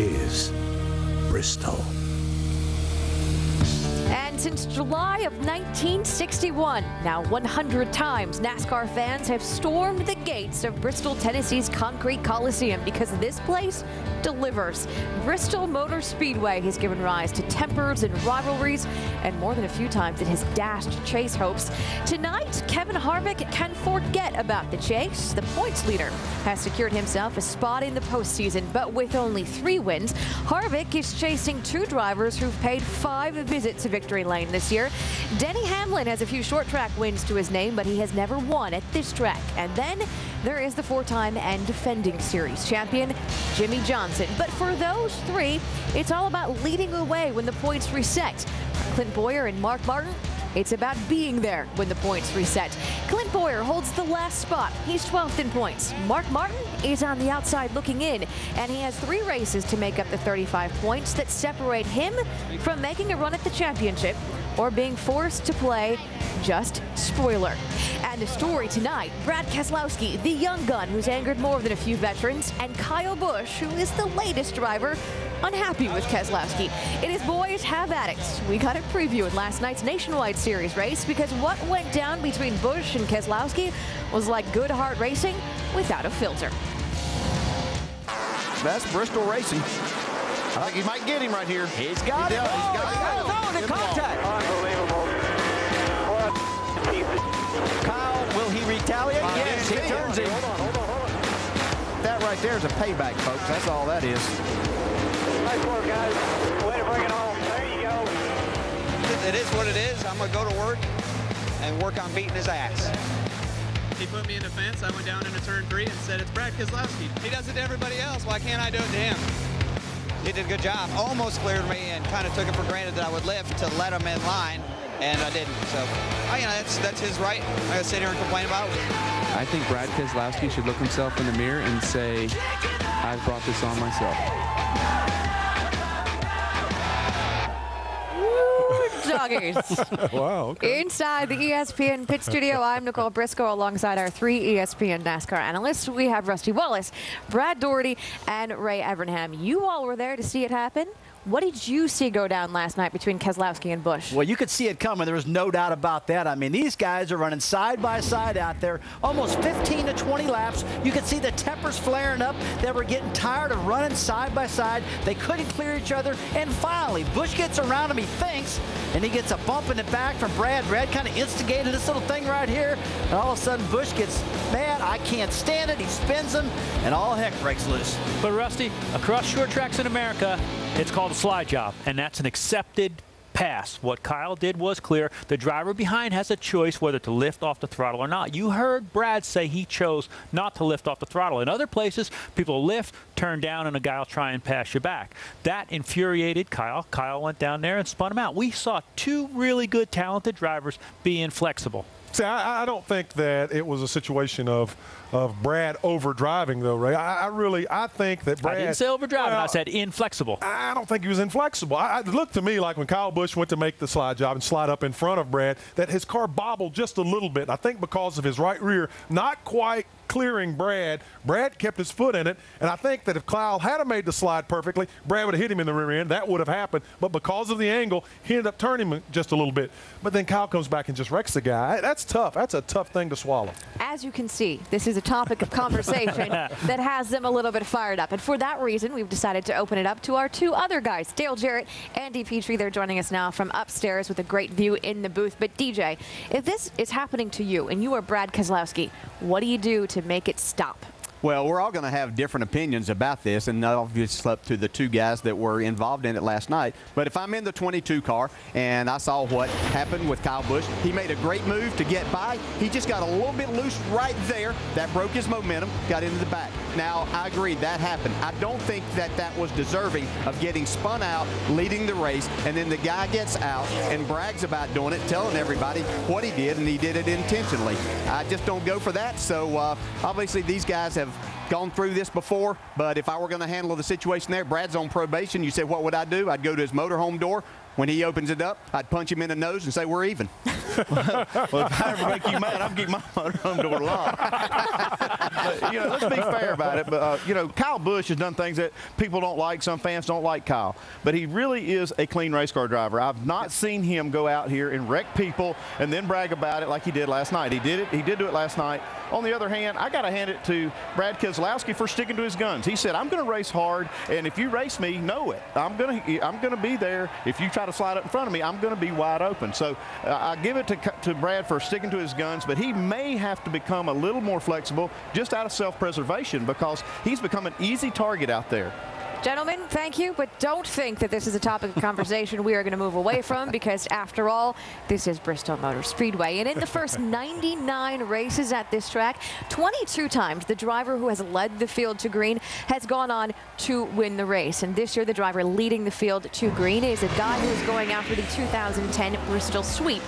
is Bristol. And since July of 1961, now 100 times, NASCAR fans have stormed the gates of Bristol, Tennessee's Concrete Coliseum because this place delivers. Bristol Motor Speedway has given rise to tempers and rivalries, and more than a few times it has dashed chase hopes. Tonight, Kevin Harvick can forget about the chase. The points leader has secured himself a spot in the postseason, but with only 3 wins, Harvick is chasing 2 drivers who've paid 5 visits to victory lane this year. Denny Hamlin has a few short track wins to his name, but he has never won at this track. And then there is the 4-time and defending series champion, Jimmy Johnson. But for those 3, it's all about leading the way when the points reset. For Clint Bowyer and Mark Martin, it's about being there when the points reset. Clint Bowyer holds the last spot. He's 12th in points. Mark Martin is on the outside looking in, and he has 3 races to make up the 35 points that separate him from making a run at the championship or being forced to play just spoiler. And the story tonight, Brad Keselowski, the young gun who's angered more than a few veterans, and Kyle Busch, who is the latest driver, unhappy with Keselowski. And his boys have at it. We got a preview in last night's Nationwide Series race because what went down between Busch and Keselowski was like good hard racing without a filter. That's Bristol racing. I think he might get him right here. He's got it. Oh, the contact. Unbelievable. Kyle, will he retaliate? Yes, he turns him. Hold on. That right there is a payback, folks. That's all that is. Nice work, guys. Way to bring it home. There you go. It is what it is. I'm going to go to work and work on beating his ass. He put me in defense. I went down into turn 3 and said, it's Brad Keselowski. He does it to everybody else. Why can't I do it to him? He did a good job. Almost cleared me and kind of took it for granted that I would lift to let him in line, and I didn't. So, you know, that's his right. I'm going to sit here and complain about it. I think Brad Keselowski should look himself in the mirror and say, I've brought this on myself. Doggies. Wow. Okay. Inside the ESPN pit studio, I'm Nicole Briscoe alongside our 3 ESPN NASCAR analysts. We have Rusty Wallace, Brad Doherty, and Ray Evernham. You all were there to see it happen. What did you see go down last night between Keselowski and Busch? Well, you could see it coming. There was no doubt about that. I mean, these guys are running side by side out there, almost 15 to 20 laps. You could see the tempers flaring up. They were getting tired of running side by side. They couldn't clear each other. And finally, Busch gets around him, he thinks, and he gets a bump in the back from Brad. Brad kind of instigated this little thing right here. And all of a sudden, Busch gets mad. I can't stand it. He spins him, and all heck breaks loose. But, Rusty, across short tracks in America, it's called a slide job, and that's an accepted pass. What Kyle did was clear. The driver behind has a choice whether to lift off the throttle or not. You heard Brad say he chose not to lift off the throttle. In other places, people lift, turn down, and a guy will try and pass you back. That infuriated Kyle. Kyle went down there and spun him out. We saw 2 really good, talented drivers be inflexible. See, I don't think that it was a situation of Brad overdriving, though, Ray. I think that Brad. I didn't say overdriving. I said inflexible. I don't think he was inflexible. It looked to me like when Kyle Busch went to make the slide job and slide up in front of Brad, that his car bobbled just a little bit. I think because of his right rear not quite clearing Brad. Brad kept his foot in it, and I think that if Kyle had made the slide perfectly, Brad would have hit him in the rear end. That would have happened, but because of the angle, he ended up turning him just a little bit. But then Kyle comes back and just wrecks the guy. That's tough. That's a tough thing to swallow. As you can see, this is a topic of conversation that has them a little bit fired up. And for that reason, we've decided to open it up to our 2 other guys, Dale Jarrett, Andy Petrie. They're joining us now from upstairs with a great view in the booth. But DJ, if this is happening to you and you are Brad Keselowski, what do you do to make it stop? Well, we're all going to have different opinions about this, and obviously up to the 2 guys that were involved in it last night. But if I'm in the 22 car and I saw what happened with Kyle Busch, he made a great move to get by. He just got a little bit loose right there. That broke his momentum, got into the back. Now, I agree, that happened. I don't think that that was deserving of getting spun out, leading the race, and then the guy gets out and brags about doing it, telling everybody what he did, and he did it intentionally. I just don't go for that. So, obviously, these guys have gone through this before, but if I were going to handle the situation there, Brad's on probation. You said, what would I do? I'd go to his motorhome door. When he opens it up, I'd punch him in the nose and say, we're even. Well, if I ever make you mad, I'm keeping my front door locked. But, let's be fair about it. But, Kyle Busch has done things that people don't like. Some fans don't like Kyle. But he really is a clean race car driver. I've not seen him go out here and wreck people and then brag about it like he did last night. He did it. He did do it last night. On the other hand, I got to hand it to Brad Keselowski for sticking to his guns. He said, I'm going to race hard, and if you race me, know it. I'm going to be there. If you try to slide up in front of me, I'm going to be wide open. So I give it to Brad for sticking to his guns, but he may have to become a little more flexible just out of self-preservation because he's become an easy target out there. Gentlemen, thank you, but don't think that this is a topic of conversation we are going to move away from because, after all, this is Bristol Motor Speedway. And in the first 99 races at this track, 22 times the driver who has led the field to green has gone on to win the race. And this year, the driver leading the field to green is a guy who is going after the 2010 Bristol Sweep.